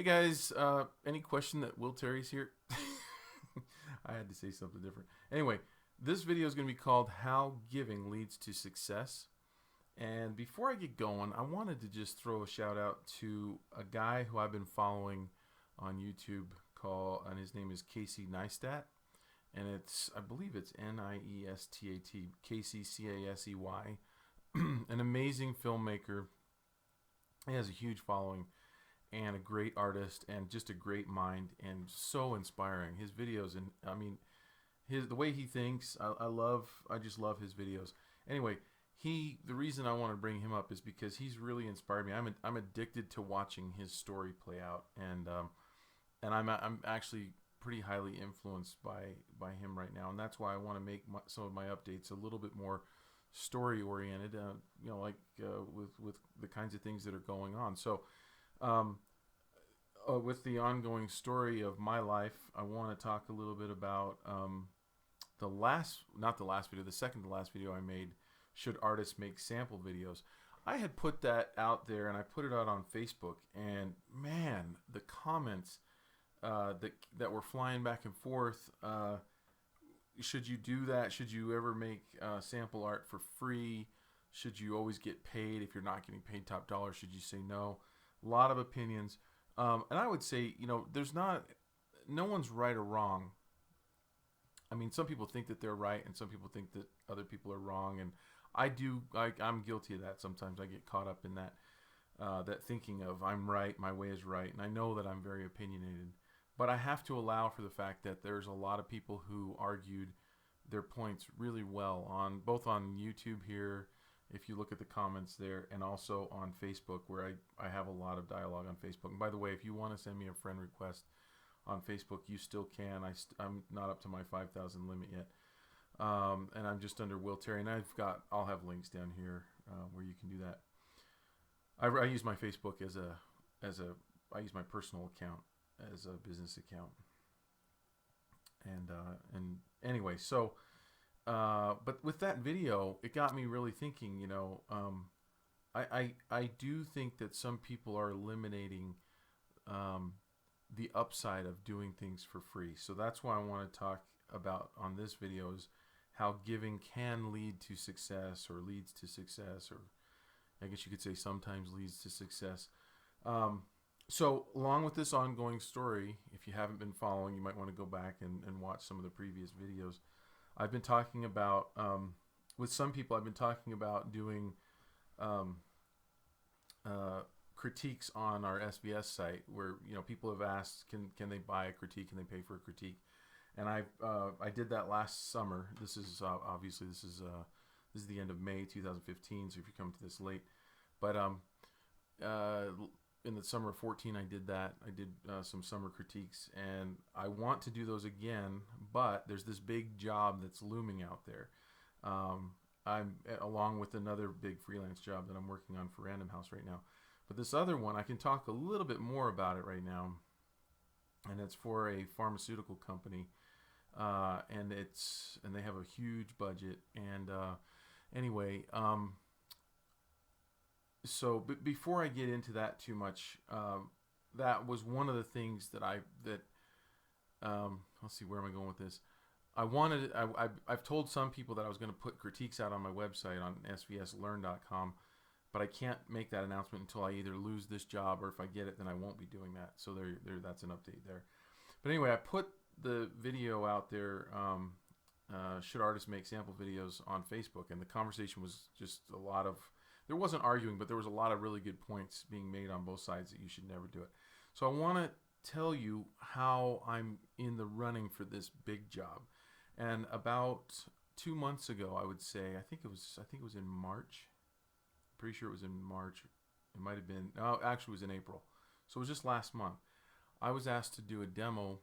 Hey guys, any question that Will Terry's here? I had to say something different. Anyway, this video is going to be called How Giving Leads to Success. And before I get going, I wanted to just throw a shout out to a guy who I've been following on YouTube and his name is Casey Neistat. And I believe it's Niestat, Casey Casey. An amazing filmmaker. He has a huge following and a great artist and just a great mind and so inspiring. His videos, and I mean the way he thinks, I just love his videos. Anyway, the reason I want to bring him up is because he's really inspired me. I'm addicted to watching his story play out, and I'm actually pretty highly influenced by him right now, and that's why I want to make some of my updates a little bit more story oriented, with the kinds of things that are going on. So with the ongoing story of my life, I want to talk a little bit about the second to last video I made. Should artists make sample videos? I had put that out there, and I put it out on Facebook, and man, the comments that were flying back and forth. Should you do that? Should you ever make sample art for free? Should you always get paid? If you're not getting paid top dollar, should you say no? A lot of opinions. And I would say, no one's right or wrong. I mean, some people think that they're right, and some people think that other people are wrong. And I'm guilty of that. Sometimes I get caught up in that thinking of I'm right, my way is right. And I know that I'm very opinionated. But I have to allow for the fact that there's a lot of people who argued their points really well both on YouTube here, if you look at the comments there, and also on Facebook, where I have a lot of dialogue on Facebook. And by the way, if you want to send me a friend request on Facebook, you still can. I'm not up to my 5,000 limit yet, and I'm just under Will Terry. And I'll have links down here where you can do that. I use my Facebook I use my personal account as a business account. And anyway, so but with that video, it got me really thinking. I do think that some people are eliminating the upside of doing things for free. So that's why I want to talk about on this video is how giving can lead to success, or leads to success, or I guess you could say sometimes leads to success. So along with this ongoing story, if you haven't been following, you might want to go back and watch some of the previous videos. I've been talking about, with some people, I've been talking about doing critiques on our SVS site, where people have asked, can they buy a critique? Can they pay for a critique? And I did that last summer. This is obviously this is the end of May 2015. So if you're coming to this late, but in the summer of 14, I did that. I did some summer critiques, and I want to do those again, but there's this big job that's looming out there. I'm along with another big freelance job that I'm working on for Random House right now. But this other one, I can talk a little bit more about it right now, and it's for a pharmaceutical company, and they have a huge budget. And anyway. So before I get into that too much, that was one of the things let's see, where am I going with this? I've told some people that I was going to put critiques out on my website on svslearn.com, but I can't make that announcement until I either lose this job, or if I get it, then I won't be doing that. So that's an update there. But anyway, I put the video out there, should artists make sample videos, on Facebook, and the conversation was just there wasn't arguing, but there was a lot of really good points being made on both sides that you should never do it. So I want to tell you how I'm in the running for this big job. And about 2 months ago, I would say, I think it was in March. I'm pretty sure it was in March. It might have been, no, actually it was in April. So it was just last month. I was asked to do a demo,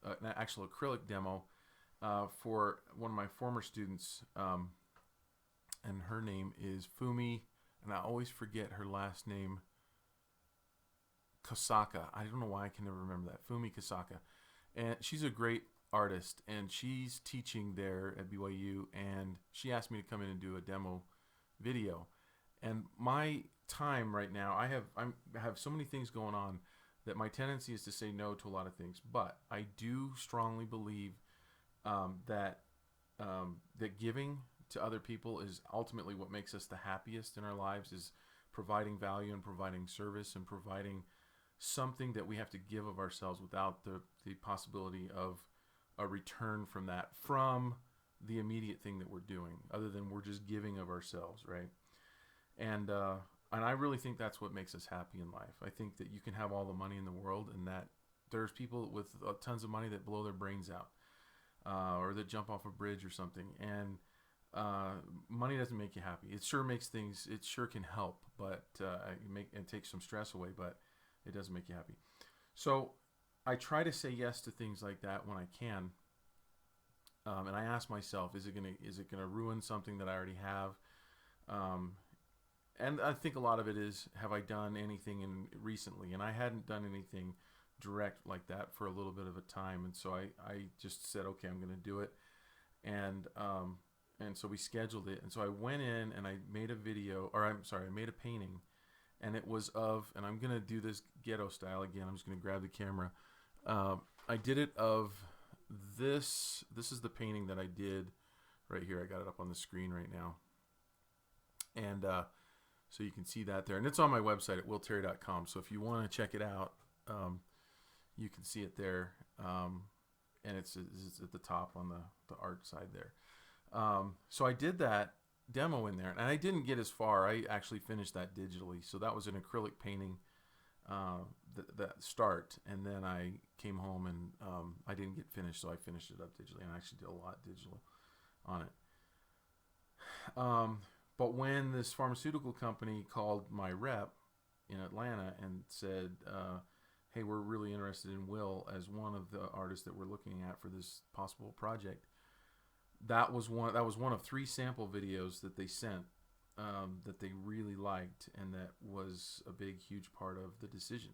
an actual acrylic demo, for one of my former students, and her name is Fumi. And I always forget her last name, Kosaka. I don't know why I can never remember that. Fumi Kosaka. And she's a great artist, and she's teaching there at BYU, and she asked me to come in and do a demo video. And my time right now, I have so many things going on that my tendency is to say no to a lot of things, but I do strongly believe that that giving to other people is ultimately what makes us the happiest in our lives, is providing value and providing service and providing something that we have to give of ourselves without the possibility of a return from that, from the immediate thing that we're doing, other than we're just giving of ourselves, right? And I really think that's what makes us happy in life. I think that you can have all the money in the world, and that there's people with tons of money that blow their brains out, or that jump off a bridge or something. And money doesn't make you happy. It sure makes things. It sure can help, but and take some stress away. But it doesn't make you happy. So I try to say yes to things like that when I can. And I ask myself, is it gonna ruin something that I already have? And I think a lot of it is, have I done anything recently? And I hadn't done anything direct like that for a little bit of a time, and so I just said, okay, I'm going to do it. And so we scheduled it, and so I went in and I made a video, or I'm sorry, I made a painting, and it was of, and I'm going to do this ghetto style again. I'm just going to grab the camera. I did it of this. This is the painting that I did right here. I got it up on the screen right now, and so you can see that there, and it's on my website at willterry.com. So if you want to check it out, you can see it there, and it's at the top on the art side there. So I did that demo in there, and I didn't get as far. I actually finished that digitally. So that was an acrylic painting, that start, and then I came home and I didn't get finished, so I finished it up digitally, and I actually did a lot digital on it. But when this pharmaceutical company called my rep in Atlanta and said, hey, we're really interested in Will as one of the artists that we're looking at for this possible project, that was one of 3 sample videos that they sent, that they really liked, and that was a big, huge part of the decision.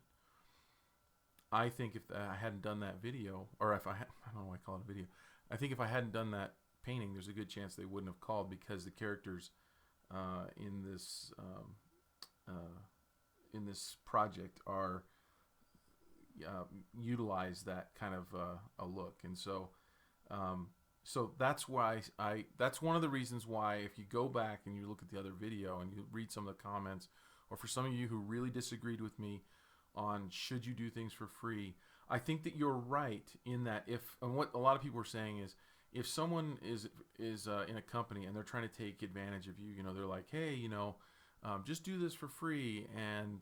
I think if I hadn't done that video, or if I don't know why I call it a video, I think if I hadn't done that painting, there's a good chance they wouldn't have called, because the characters in this project are utilize that kind of a look. And so so that's why that's one of the reasons why, if you go back and you look at the other video and you read some of the comments, or for some of you who really disagreed with me on should you do things for free, I think that you're right in that, and what a lot of people are saying is, if someone is in a company and they're trying to take advantage of you, they're like, hey, just do this for free, and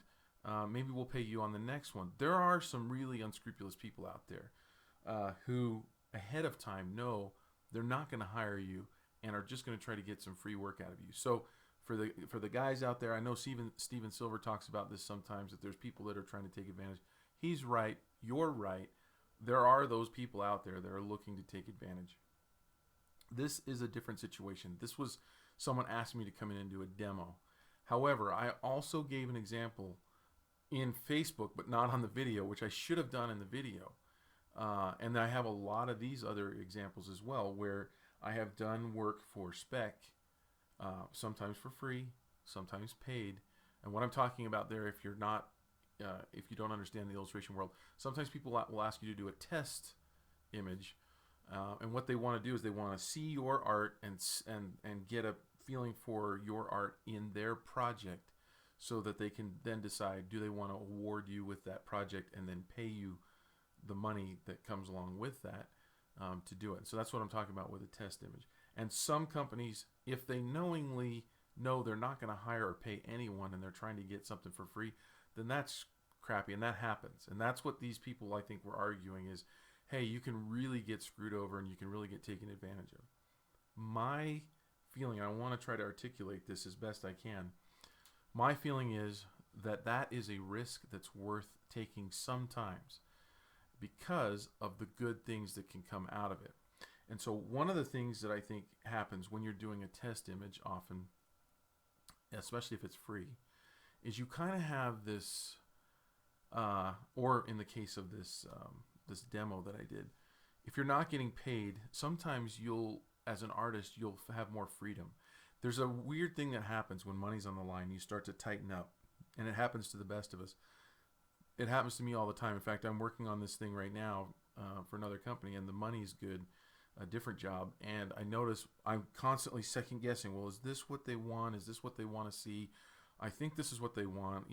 maybe we'll pay you on the next one. There are some really unscrupulous people out there who ahead of time know they're not going to hire you and are just going to try to get some free work out of you. So for the guys out there, I know Steven Silver talks about this sometimes, that there's people that are trying to take advantage. He's right. You're right. There are those people out there that are looking to take advantage. This is a different situation. This was someone asked me to come in and do a demo. However, I also gave an example in Facebook, but not on the video, which I should have done in the video. And I have a lot of these other examples as well, where I have done work for spec, sometimes for free, sometimes paid. And what I'm talking about there, if you don't understand the illustration world, sometimes people will ask you to do a test image. And what they want to do is they want to see your art and get a feeling for your art in their project, so that they can then decide, do they want to award you with that project and then pay you the money that comes along with that to do it. So that's what I'm talking about with a test image. And some companies, if they knowingly know they're not going to hire or pay anyone and they're trying to get something for free, then that's crappy, and that happens. And that's what these people, I think, were arguing is, hey, you can really get screwed over and you can really get taken advantage of. My feeling, and I want to try to articulate this as best I can, my feeling is that that is a risk that's worth taking sometimes, because of the good things that can come out of it. And so one of the things that I think happens when you're doing a test image often, especially if it's free, is you kind of have this, or in the case of this this demo that I did, if you're not getting paid, sometimes as an artist, you'll have more freedom. There's a weird thing that happens when money's on the line. You start to tighten up, and it happens to the best of us. it happens to me all the time. In fact, I'm working on this thing right now for another company, and the money's good, a different job, and I notice I'm constantly second guessing. Well, is this what they want? Is this what they want to see? I think this is what they want.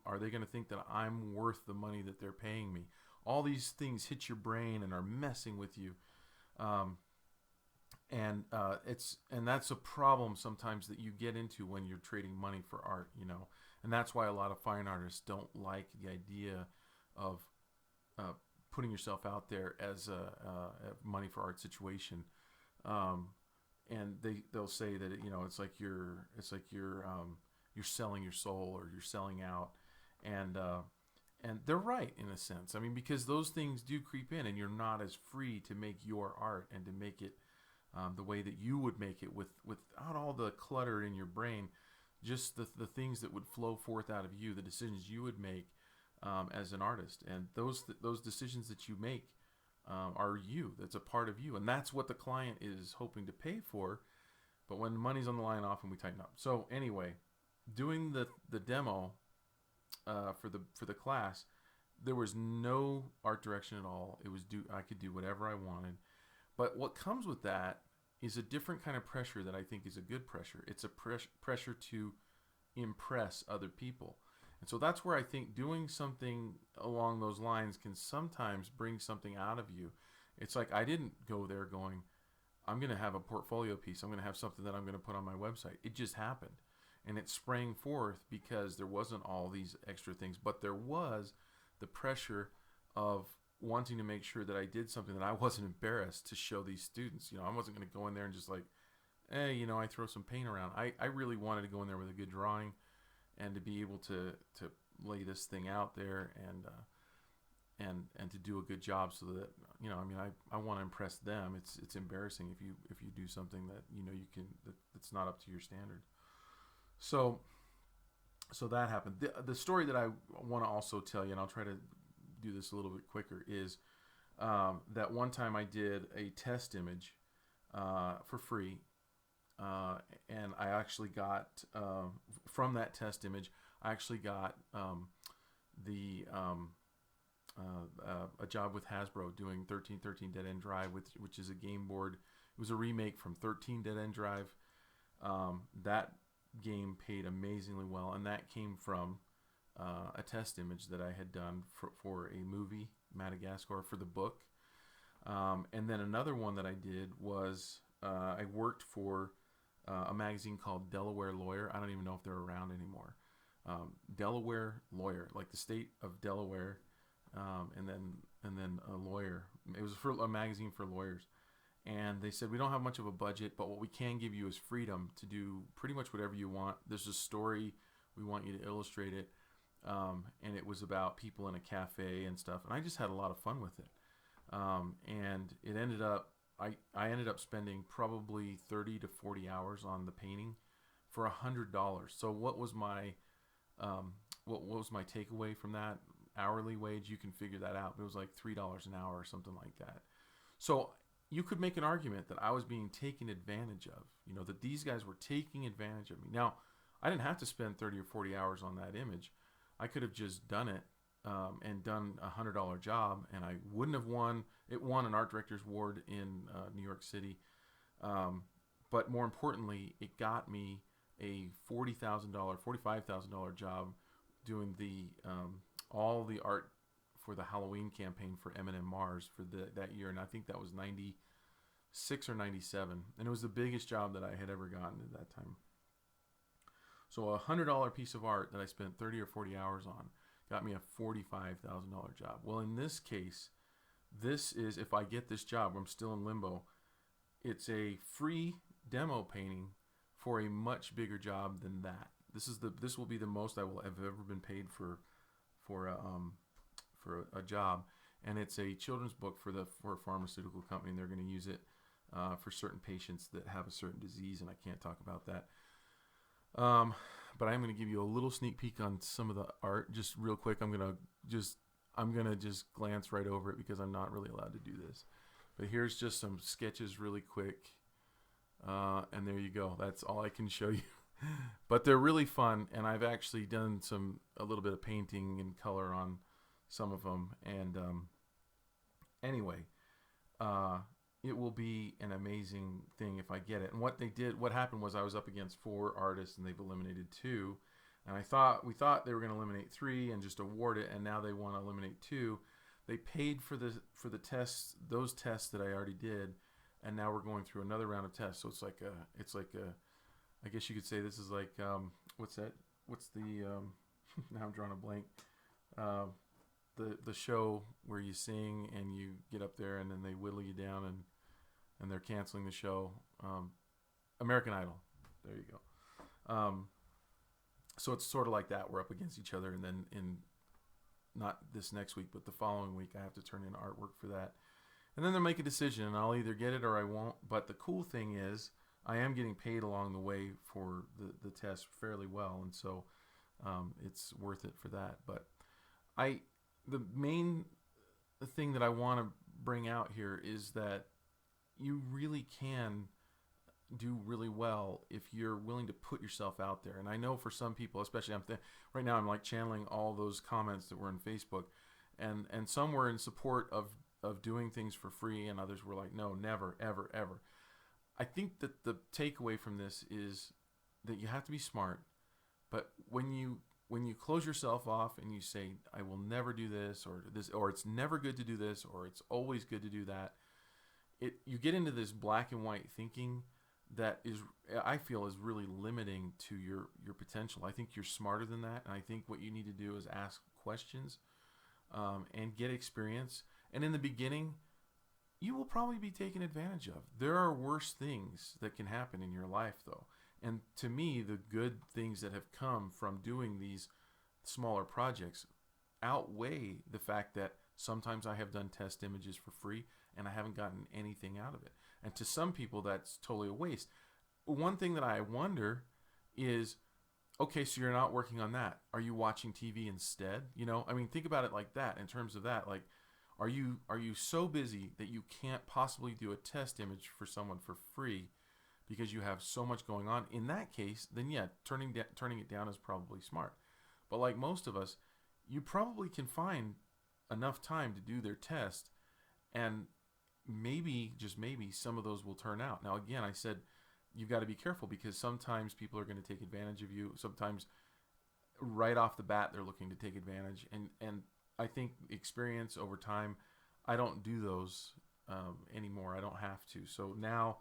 Are they going to think that I'm worth the money that they're paying me? All these things hit your brain and are messing with you. And that's a problem sometimes that you get into when you're trading money for art, and that's why a lot of fine artists don't like the idea of putting yourself out there as a money for art situation, and they'll say that it's like you're selling your soul, or you're selling out, and they're right in a sense. I mean, because those things do creep in, and you're not as free to make your art and to make it the way that you would make it without all the clutter in your brain, just the things that would flow forth out of you, the decisions you would make as an artist. And those decisions that you make are you. That's a part of you. And that's what the client is hoping to pay for. But when the money's on the line, often we tighten up. So anyway, doing the demo for the class, there was no art direction at all. I could do whatever I wanted. But what comes with that is a different kind of pressure that I think is a good pressure. It's a pressure to impress other people. And so that's where I think doing something along those lines can sometimes bring something out of you. It's like I didn't go there going, I'm going to have a portfolio piece. I'm going to have something that I'm going to put on my website. It just happened. And it sprang forth because there wasn't all these extra things. But there was the pressure of wanting to make sure that I did something that I wasn't embarrassed to show these students. I wasn't going to go in there and just like, hey, I throw some paint around. I really wanted to go in there with a good drawing and to be able to lay this thing out there and to do a good job, so that I want to impress them. It's embarrassing if you do something that that's not up to your standard. So that happened. The story that I want to also tell you, and I'll try to do this a little bit quicker, is that one time I did a test image for free, and I actually got from that test image, I actually got a job with Hasbro doing 1313 Dead End Drive, which is a game board. It was a remake from 13 Dead End Drive. That game paid amazingly well, and that came from a test image that I had done for a movie, Madagascar, for the book. And then another one that I did was I worked for a magazine called Delaware Lawyer. I don't even know if they're around anymore. Delaware Lawyer, like the state of Delaware, and then a lawyer. It was for a magazine for lawyers. And they said, we don't have much of a budget, but what we can give you is freedom to do pretty much whatever you want. There's a story. We want you to illustrate it. And it was about people in a cafe and stuff. And I just had a lot of fun with it. And it ended up, I ended up spending probably 30 to 40 hours on the painting for $100. So what was my takeaway from that? Hourly wage, you can figure that out. It was like $3 an hour or something like that. So you could make an argument that I was being taken advantage of, that these guys were taking advantage of me. Now, I didn't have to spend 30 or 40 hours on that image. I could have just done it and done a $100 job, and I wouldn't have won. It won an art director's award in New York City. But more importantly, it got me a $40,000, $45,000 job doing all the art for the Halloween campaign for M&M Mars for that year, and I think that was 96 or 97, and it was the biggest job that I had ever gotten at that time. So a $100 piece of art that I spent 30 or 40 hours on got me a $45,000 job. Well, in this case, this is, if I get this job, I'm still in limbo, it's a free demo painting for a much bigger job than that. This will be the most I will have ever been paid for a job, and it's a children's book for a pharmaceutical company, and they're going to use it for certain patients that have a certain disease, and I can't talk about that. But I'm going to give you a little sneak peek on some of the art, just real quick. I'm gonna just glance right over it because I'm not really allowed to do this. But here's just some sketches really quick, and there you go. That's all I can show you. But they're really fun, and I've actually done a little bit of painting and color on some of them. And anyway, it will be an amazing thing if I get it. And what happened was I was up against 4 artists and they've eliminated 2. And we thought they were going to eliminate 3 and just award it, and now they want to eliminate 2. They paid for the tests, those tests that I already did, and now we're going through another round of tests. So it's like a I guess you could say this is like what's that? What's the now I'm drawing a blank. The show where you sing and you get up there and then they whittle you down and they're canceling the show. American Idol. There you go. So it's sort of like that. We're up against each other, and then in not this next week, but the following week, I have to turn in artwork for that. And then they'll make a decision, and I'll either get it or I won't. But the cool thing is I am getting paid along the way for the test fairly well, and so it's worth it for that. But the main thing that I want to bring out here is that you really can do really well if you're willing to put yourself out there. And I know for some people, especially right now I'm like channeling all those comments that were in Facebook, and some were in support of doing things for free, and others were like, no, never, ever, ever. I think that the takeaway from this is that you have to be smart, but when you close yourself off and you say, I will never do this, or it's never good to do this, or it's always good to do that, you get into this black and white thinking that I feel is really limiting to your potential. I think you're smarter than that, and I think what you need to do is ask questions and get experience. And in the beginning, you will probably be taken advantage of. There are worse things that can happen in your life, though. And to me, the good things that have come from doing these smaller projects outweigh the fact that sometimes I have done test images for free and I haven't gotten anything out of it. And to some people, that's totally a waste. One thing that I wonder is, okay, so you're not working on that. Are you watching TV instead? I mean, think about it like that in terms of that. Like, are you so busy that you can't possibly do a test image for someone for free because you have so much going on? In that case, then yeah, turning it down is probably smart. But like most of us, you probably can find enough time to do their test, and maybe, just maybe, some of those will turn out. Now, again, I said you've got to be careful because sometimes people are going to take advantage of you. Sometimes right off the bat, they're looking to take advantage. And I think experience over time, I don't do those anymore. I don't have to. So now,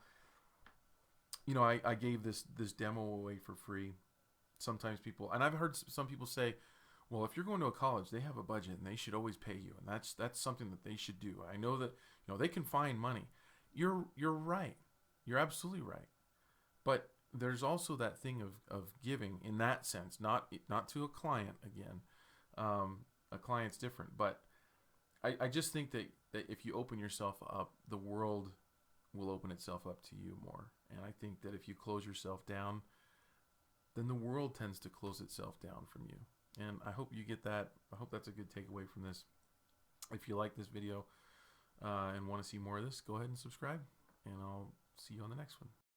I gave this demo away for free. Sometimes people, and I've heard some people say, well, if you're going to a college, they have a budget and they should always pay you, and that's something that they should do. I know that they can find money. You're right. You're absolutely right. But there's also that thing of giving in that sense, not to a client again. A client's different, but I just think that if you open yourself up, the world will open itself up to you more. And I think that if you close yourself down, then the world tends to close itself down from you. And I hope you get that. I hope that's a good takeaway from this. If you like this video and want to see more of this, go ahead and subscribe, and I'll see you on the next one.